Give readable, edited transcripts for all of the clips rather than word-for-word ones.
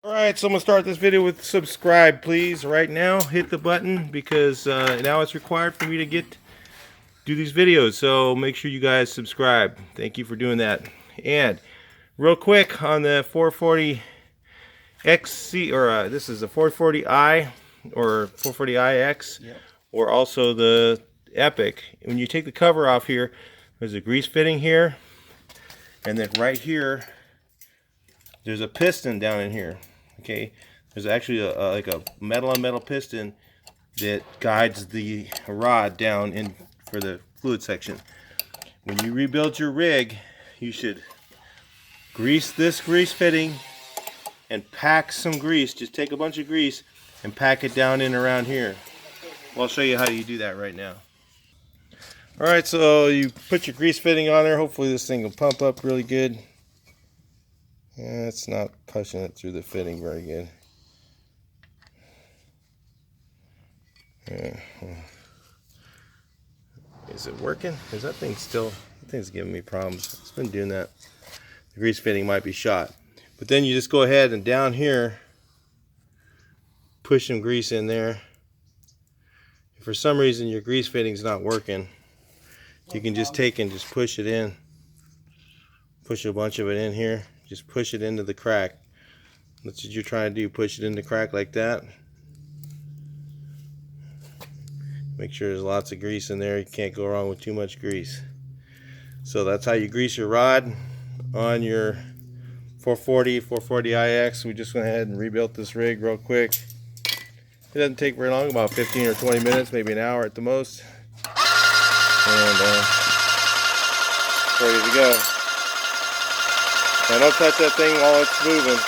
Alright, so I'm going to start this video with subscribe, please. Right now, hit the button because now it's required for me to do these videos. So make sure you guys subscribe. Thank you for doing that. And real quick on the 440 XC, or this is the 440i or 440iX, yep, or also the Epic. When you take the cover off here, there's a grease fitting here, and then right here there's a piston down in here. Okay, there's actually like a metal on metal piston that guides the rod down in for the fluid section. When you rebuild your rig, you should grease this grease fitting and pack some grease. Just take a bunch of grease and pack it down in around here. Well, I'll show you how you do that right now. Alright, so you put your grease fitting on there. Hopefully this thing will pump up really good. Yeah, it's not pushing it through the fitting very good. Yeah. Is it working? Is that thing still? That thing's giving me problems. It's been doing that. The grease fitting might be shot. But then you just go ahead and down here, push some grease in there. If for some reason your grease fitting's not working, you can just take and just push it in. Push a bunch of it in here. Just push it into the crack. That's what you're trying to do. Push it in the crack like that. Make sure there's lots of grease in there. You can't go wrong with too much grease. So that's how you grease your rod on your 440iX. We just went ahead and rebuilt this rig real quick. It doesn't take very long, about 15 or 20 minutes, maybe an hour at the most. And ready to go. Now don't touch that thing while it's moving.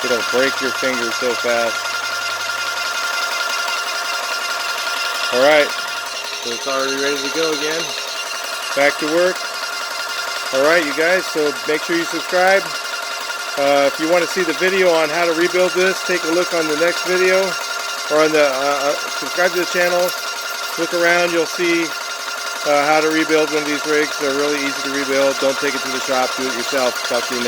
It'll break your fingers so fast. Alright, so it's already ready to go again. Back to work. Alright you guys, so make sure you subscribe. If you want to see the video on how to rebuild this, take a look on the next video. Or on the, subscribe to the channel. Look around, you'll see how to rebuild one of these rigs. They're really easy to rebuild. Don't take it to the shop, do it yourself. Talk to you next.